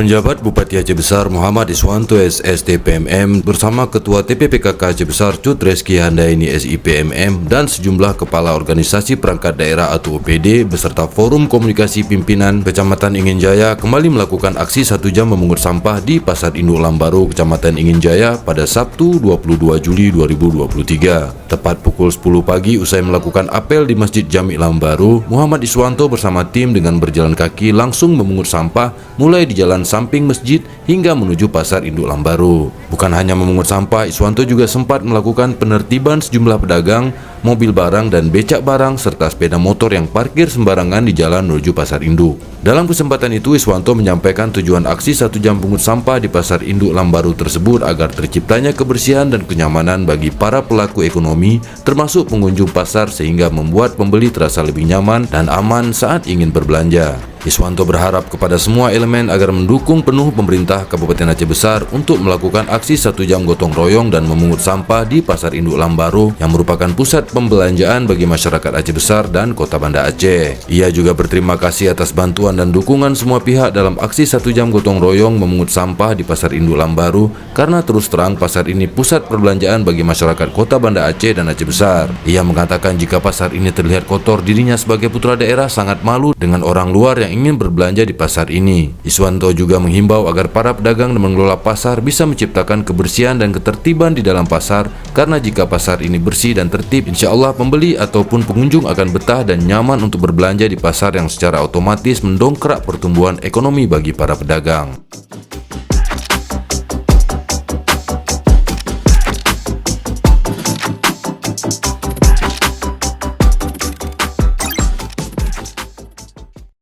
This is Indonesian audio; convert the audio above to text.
Penjabat Bupati Aceh Besar Muhammad Iswanto SSTPMM bersama Ketua TPPKK Aceh Besar Cut Reski Handaini SIPMM dan sejumlah kepala organisasi perangkat daerah atau OPD beserta Forum Komunikasi Pimpinan Kecamatan Ingin Jaya kembali melakukan aksi 1 jam memungut sampah di Pasar Induk Lambaru, Kecamatan Ingin Jaya pada Sabtu 22 Juli 2023. Tepat pukul 10 pagi usai melakukan apel di Masjid Jami' Lambaru, Muhammad Iswanto bersama tim dengan berjalan kaki langsung memungut sampah mulai di jalan samping masjid hingga menuju Pasar Induk Lambaru. Bukan hanya memungut sampah, Iswanto juga sempat melakukan penertiban sejumlah pedagang, mobil barang dan becak barang serta sepeda motor yang parkir sembarangan di jalan menuju Pasar Induk. Dalam kesempatan itu, Iswanto menyampaikan tujuan aksi 1 jam pungut sampah di Pasar Induk Lambaru tersebut agar terciptanya kebersihan dan kenyamanan bagi para pelaku ekonomi termasuk pengunjung pasar sehingga membuat pembeli terasa lebih nyaman dan aman saat ingin berbelanja. Iswanto berharap kepada semua elemen agar mendukung penuh pemerintah Kabupaten Aceh Besar untuk melakukan aksi 1 jam gotong royong dan memungut sampah di Pasar Induk Lambaru yang merupakan pusat pembelanjaan bagi masyarakat Aceh Besar dan Kota Banda Aceh. Ia juga berterima kasih atas bantuan dan dukungan semua pihak dalam aksi 1 jam gotong royong memungut sampah di Pasar Induk Lambaru karena terus terang pasar ini pusat perbelanjaan bagi masyarakat Kota Banda Aceh dan Aceh Besar. Ia mengatakan jika pasar ini terlihat kotor, dirinya sebagai putra daerah sangat malu dengan orang luar yang ingin berbelanja di pasar ini. Iswanto juga menghimbau agar para pedagang dan mengelola pasar bisa menciptakan kebersihan dan ketertiban di dalam pasar karena jika pasar ini bersih dan tertib, insya Allah pembeli ataupun pengunjung akan betah dan nyaman untuk berbelanja di pasar yang secara otomatis mendongkrak pertumbuhan ekonomi bagi para pedagang.